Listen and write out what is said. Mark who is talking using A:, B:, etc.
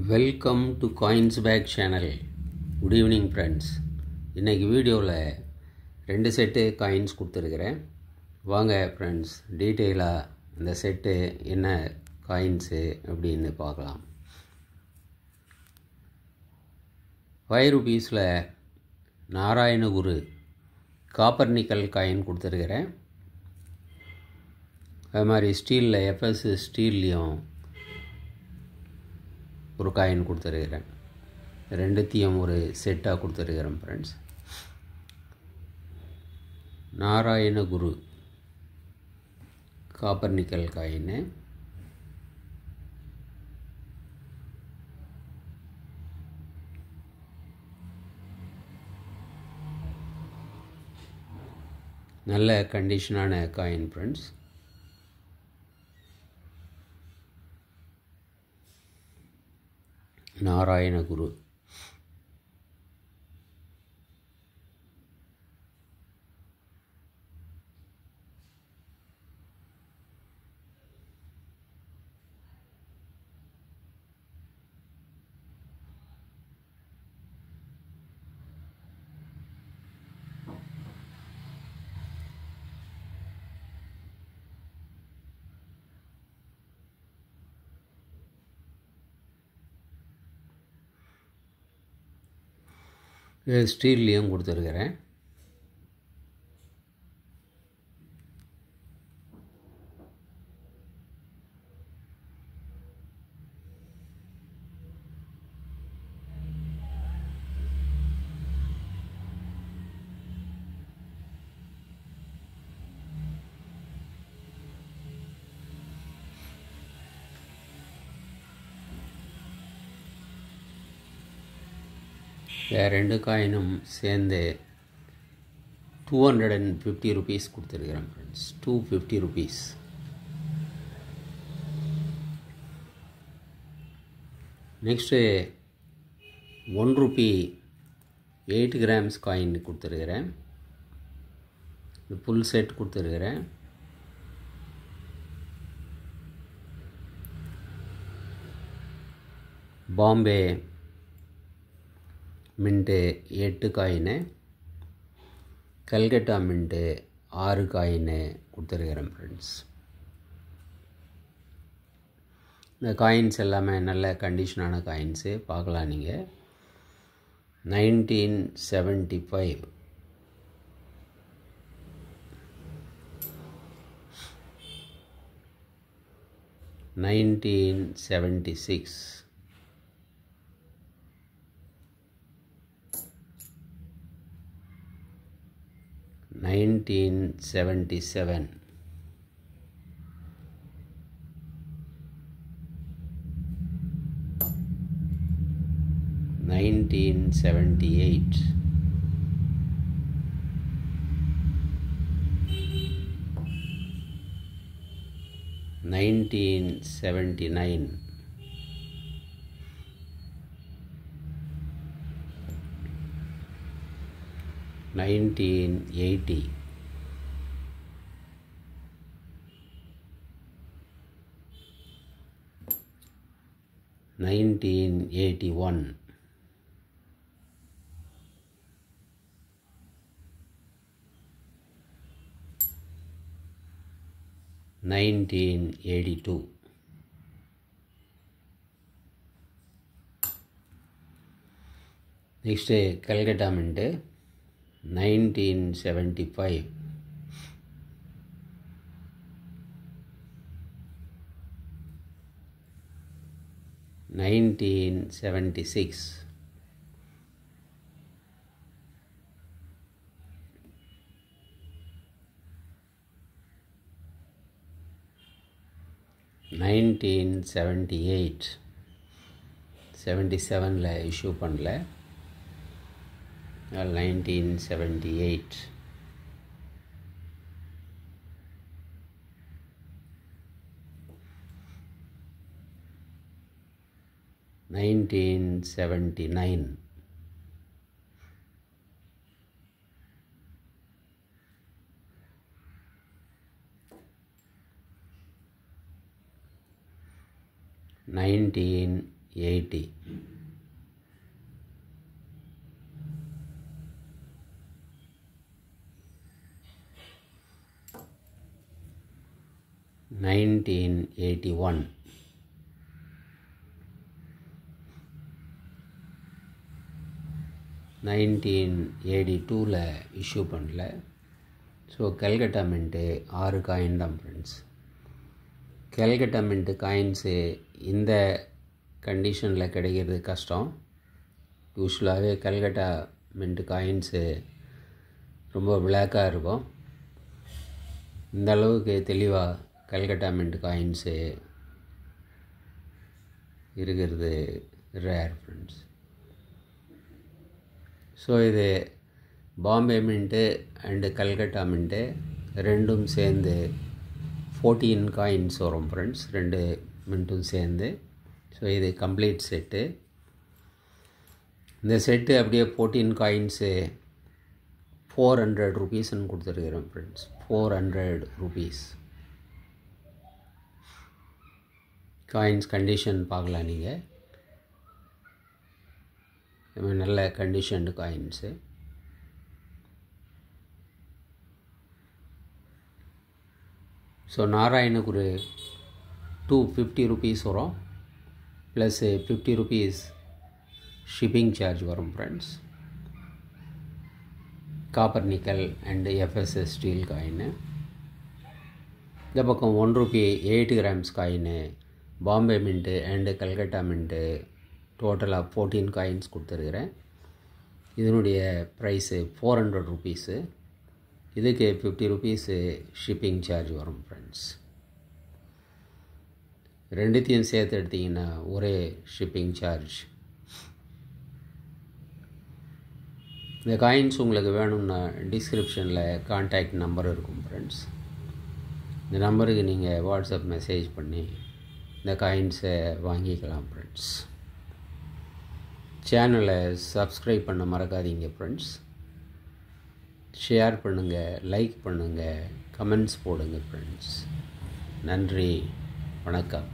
A: Welcome to coins back channel. Good evening friends. இன்றைக்கி வீடியோவில் 2 set coins கொடுத்துருக்குறேன். வாங்க ஃப்ரெண்ட்ஸ், டீட்டெயிலாக இந்த செட்டு என்ன காயின்ஸு அப்படின்னு பார்க்கலாம். 5 ரூபீஸில் நாராயணகுரு காப்பர் நிக்கல் காயின் கொடுத்துருக்குறேன். அது மாதிரி ஸ்டீலில் எஃப்எஸ் ஸ்டீல்லையும் ஒரு காயின் கொடுத்துருக்கிறேன். ரெண்டுத்தையும் ஒரு செட்டாக கொடுத்துருக்கிறேன் friends. Narayana Guru copper nickel coin, நல்ல கண்டிஷனான காயின் ஃப்ரெண்ட்ஸ். நாராயணகுரு ஸ்டீல்லையும் கொடுத்துருக்கிறேன். ரெண்டு காயினும் சேர்ந்து 250 ரூபீஸ் கொடுத்துருக்கிறேன் friends. 250 rupees. Next 1 rupee 8 grams coin கொடுத்துருக்கிறேன். ஃபுல் செட் கொடுத்துருக்கிறேன். Bombay mint 8 coin, Calcutta mint 6 coin கொடுத்துருக்கிறேன் ஃப்ரெண்ட்ஸ். இந்த காயின்ஸ் எல்லாமே நல்ல கண்டிஷனான காயின்ஸு. பார்க்கலாம் நீங்கள். 1975, 1976, 1977, 1978, 1979, 1980, 1981, 1982. நெக்ஸ்ட்டு கல்கட்டா மின்ட்டு 1975, 1976, 1978, 77 இஷ்யூ பண்ணல. 1978, 1979, 1980, 1980. $1981. $1982 இஷ்யூ பண்ணல. ஸோ கல்கட்டா மின்ட்டு 6 காயின் தான் ஃப்ரெண்ட்ஸ். கல்கட்டா மின்ட்டு காயின்ஸு இந்த கண்டிஷனில் கிடைக்கிறது கஷ்டம். யூஸ்வலாகவே கல்கட்டா மின்ட்டு காயின்ஸு ரொம்ப பிளாக்காக இருக்கும். இந்த அளவுக்கு தெளிவாக கல்கட்டா மின்ட் காயின்ஸு இருக்கிறது ரேர் ஃப்ரெண்ட்ஸ். ஸோ இது Bombay mint and Calcutta mint ரெண்டும் சேர்ந்து 14 காயின்ஸ் வரும் ஃப்ரெண்ட்ஸ், 2 மின்ட்டும் சேர்ந்து. ஸோ இது கம்ப்ளீட் செட்டு. இந்த செட்டு அப்படியே 14 காயின்ஸு 400 rupeesன்னு கொடுத்துருக்குறேன் ஃப்ரெண்ட்ஸ். 400 rupees. காயின்ஸ் கண்டிஷன் பார்க்கலாம் நீங்கள். நல்ல கண்டிஷன்டு காயின்ஸு. ஸோ நாராயணுக்கு ஒரு 250 rupees வரும், ப்ளஸ் 50 rupees ஷிப்பிங் சார்ஜ் வரும் friends. Copper nickel and FSS steel coin. இந்த பக்கம் 1 rupee 8 grams coin Bombay mint and Calcutta mint டோட்டலாக 14 காயின்ஸ் கொடுத்துருக்குறேன். இதனுடைய ப்ரைஸு 400 rupees. இதுக்கு 50 rupees ஷிப்பிங் சார்ஜ் வரும் ஃப்ரெண்ட்ஸ். ரெண்டுத்தையும் சேர்த்து எடுத்திங்கன்னா ஒரே ஷிப்பிங் சார்ஜ். இந்த காயின்ஸ் உங்களுக்கு வேணும்னா டிஸ்கிரிப்ஷனில் கான்டாக்ட் நம்பர் இருக்கும் ஃப்ரெண்ட்ஸ். இந்த நம்பருக்கு நீங்கள் வாட்ஸ்அப் மெசேஜ் பண்ணி இந்த காயின்ஸை வாங்கிக்கலாம் ஃப்ரெண்ட்ஸ். சேனலை சப்ஸ்கிரைப் பண்ண மறக்காதீங்க ஃப்ரெண்ட்ஸ். ஷேர் பண்ணுங்கள், லைக் பண்ணுங்கள், கமெண்ட்ஸ் போடுங்க ஃப்ரெண்ட்ஸ். நன்றி, வணக்கம்.